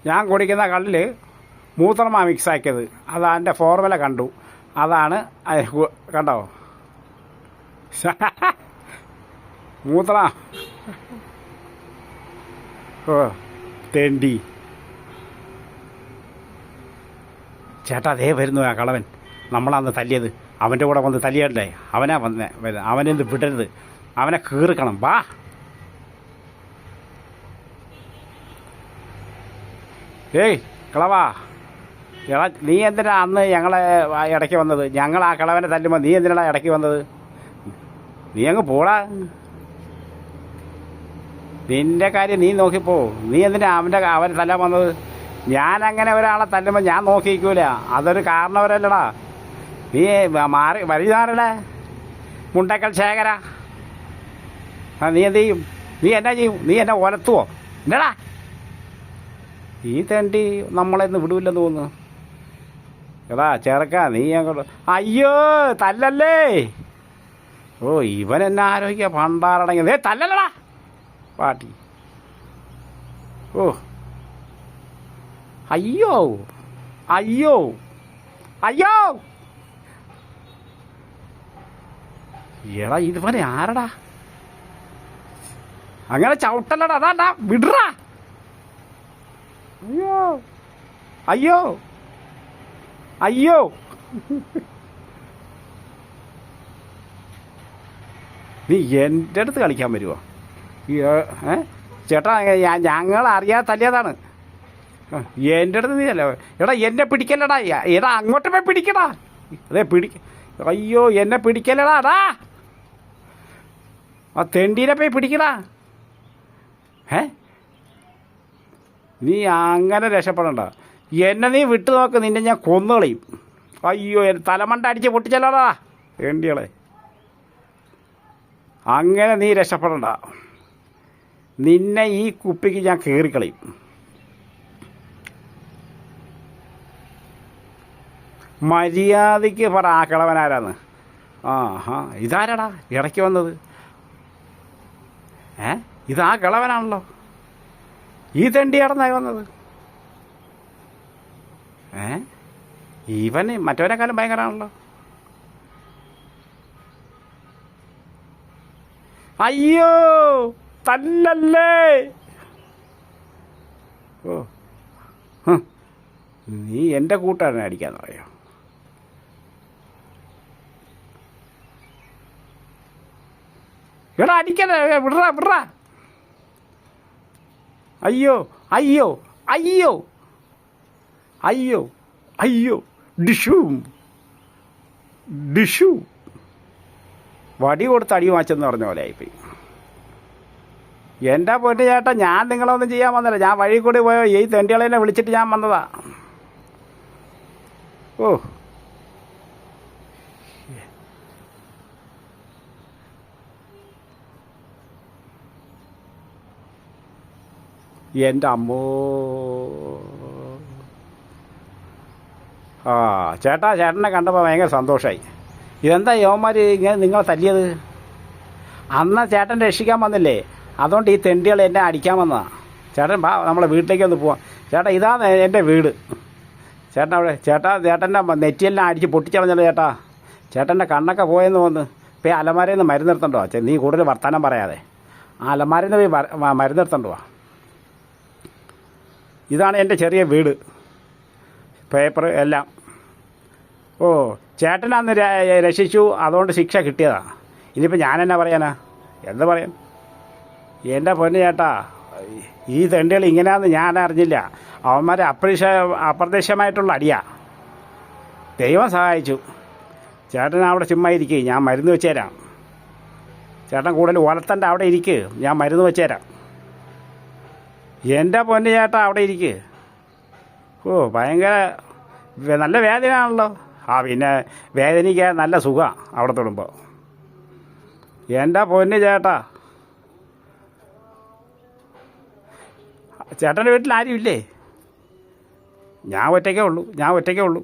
ഞാൻ കുടിക്കുന്ന കള്ളിൽ മൂത്രമാണ് മിക്സാക്കിയത്. അതാ എൻ്റെ ഫോർമുല കണ്ടു. അതാണ് കണ്ടോ മൂത്ര. ഓ തെണ്ടി ചേട്ടാ, അതേ വരുന്നു ആ കളവൻ. നമ്മളന്ന് തല്ലിയത് അവൻ്റെ കൂടെ വന്ന് തല്ലിയല്ലേ. അവനാ വന്നേ. അവനെന്ത് വിടരുത്, അവനെ കീറിക്കണം. വാ. ഏയ് കളവാ, എടാ നീ എന്തിനാ അന്ന് ഞങ്ങളെ ഇടയ്ക്ക് വന്നത്? ഞങ്ങൾ ആ കളവനെ തല്ലുമ്പോൾ നീ എന്തിനാ ഇടയ്ക്ക് വന്നത്? നീ അങ്ങ് പോടാ. നിന്റെ കാര്യം നീ നോക്കിപ്പോ. നീ എന്തിനാ അവനെ തല്ലാൻ വന്നത്? ഞാനങ്ങനെ ഒരാളെ തല്ലുമ്പോൾ ഞാൻ നോക്കിയിരിക്കൂല. അതൊരു കാരണവരല്ലടാ. നീ മാറി വരിതാറല്ലേ മുണ്ടക്കൽ ശേഖര. നീ എന്ത് ചെയ്യും? നീ എന്നാ ചെയ്യും? നീ എന്നെ ഒലത്തുവോ? എന്നടാ ഈ തണ്ടി നമ്മളെന്ന് വിടൂല്ലെന്ന് തോന്നുന്നു. എടാ ചെറുക്ക, നീ അങ്ങോട്ട്. അയ്യോ തല്ലല്ലേ. ഓ ഇവൻ എന്നെ ആരോഗ്യ പണ്ടാറടങ്ങിയത്. തല്ലല്ലടാ പാട്ടി. ഓ അയ്യോ അയ്യോ അയ്യോ. എടാ ഇതുവരെ ആരടാ അങ്ങനെ ചവിട്ടല്ലടാ. അതാണ്ടാ വിടറാ. അയ്യോ അയ്യോ അയ്യോ. നീ എൻ്റെ അടുത്ത് കളിക്കാൻ വരുമോ? ചേട്ടാ, ഞങ്ങൾ അറിയാതെ തല്ലിയതാണ്. എൻ്റെ അടുത്ത് നീ അല്ല. എടാ എന്നെ പിടിക്കല്ലടാ. എടാ അങ്ങോട്ട് പോയി പിടിക്കടാ. അതെ അയ്യോ എന്നെ പിടിക്കല്ലടാ. അടാ ആ തെണ്ടീനെ പോയി പിടിക്കടാ. നീ അങ്ങനെ രക്ഷപ്പെടണ്ട. എന്നെ നീ വിട്ടു നോക്ക്, നിന്നെ ഞാൻ കൊന്നുകളയും. അയ്യോ തലമണ്ട അടിച്ച് പൊട്ടിച്ചല്ലടാ തെണ്ടികളെ. അങ്ങനെ നീ രക്ഷപ്പെടണ്ട. നിന്നെ ഈ കുപ്പിക്ക് ഞാൻ കീറിക്കളയും. മര്യാദയ്ക്ക് പറ ആ കിളവനാരാന്ന്. ഇതാരാടാ ഇടയ്ക്ക് വന്നത്? ഇതാ കിളവനാണല്ലോ. ഈ തെണ്ടി കടന്നായി വന്നത്. ഇവന് മറ്റവനെക്കാളും ഭയങ്കരമാണല്ലോ. അയ്യോ തല്ലല്ലേ. ഓ നീ എൻ്റെ കൂട്ടുകാരനെ അടിക്കാന്ന് പറയോ? എടാ അടിക്കണേ, വിടറാ വിടറാ. അയ്യോ അയ്യോ അയ്യോ അയ്യോ അയ്യോ. ഡിഷു ഡിഷു വടി കൊടുത്ത് അടി വാങ്ങിച്ചെന്ന് പറഞ്ഞ പോലെ ആയിപ്പോയി. എൻ്റെ പൊന്നു ചേട്ടാ, ഞാൻ നിങ്ങളൊന്നും ചെയ്യാൻ വന്നില്ല. ഞാൻ വഴി കൂടി പോയോ ഈ തെണ്ടികളെ വിളിച്ചിട്ട് ഞാൻ വന്നതാ. ഓ എൻ്റെ അമ്മോ. ചേട്ടനെ കണ്ടപ്പോൾ ഭയങ്കര സന്തോഷമായി. ഇതെന്താ യോമാർ ഇങ്ങനെ നിങ്ങളെ തല്ലിയത്? അന്ന് ചേട്ടൻ രക്ഷിക്കാൻ വന്നില്ലേ, അതുകൊണ്ട് ഈ തെണ്ടികൾ എന്നെ അടിക്കാൻ വന്നതാണ്. ചേട്ടൻ വാ നമ്മളെ വീട്ടിലേക്ക് ഒന്ന് പോവാം. ചേട്ടാ ഇതാണ് എൻ്റെ വീട്. ചേട്ടൻ അവിടെ ചേട്ടൻ്റെ നെറ്റിയെല്ലാം അടിച്ച് പൊട്ടിച്ചളഞ്ഞല്ലോ ചേട്ടാ. ചേട്ടൻ്റെ കണ്ണൊക്കെ പോയെന്ന് തോന്നുന്നു. ഇപ്പോൾ ഈ അലമാരയിൽ നിന്ന് മരുന്നെടുത്തണ്ടോ? നീ കൂടുതൽ വർത്തമാനം പറയാതെ ആ അലമാരയിൽ നിന്ന് പോയി മരുന്നെടുത്തണ്ടോ? ഇതാണ് എൻ്റെ ചെറിയ വീട്, പേപ്പർ എല്ലാം. ഓ ചേട്ടനന്ന് രക്ഷിച്ചു, അതുകൊണ്ട് ശിക്ഷ കിട്ടിയതാണ്. ഇനിയിപ്പോൾ ഞാനെന്നാ പറയാനാ? എന്ത് പറയാൻ? എൻ്റെ പൊന്നു ചേട്ടാ, ഈ തെണ്ടികൾ ഇങ്ങനെയാണെന്ന് ഞാൻ അറിഞ്ഞില്ല. അവന്മാരെ അപ്രത്യക്ഷമായിട്ടുള്ള അടിയാ. ദൈവം സഹായിച്ചു. ചേട്ടൻ അവിടെ ചുമ്മാ ഇരിക്കുക, ഞാൻ മരുന്ന് വെച്ച് തരാം. ചേട്ടൻ കൂടുതൽ ഒലത്തണ്ട, അവിടെ ഇരിക്കുക, ഞാൻ മരുന്ന് വെച്ച് തരാം. എൻ്റെ പൊന്നു ചേട്ടാ അവിടെ ഇരിക്കുക. ഓ ഭയങ്കര നല്ല വേദനയാണല്ലോ. പിന്നെ വേദനിക്കാൻ നല്ല സുഖമാണ് അവിടെ തൊടുമ്പോൾ. എൻ്റെ പൊന്നു ചേട്ടാ, ചേട്ടൻ്റെ വീട്ടിൽ ആരും ഇല്ലേ? ഞാൻ ഒറ്റയ്ക്കേ ഉള്ളൂ.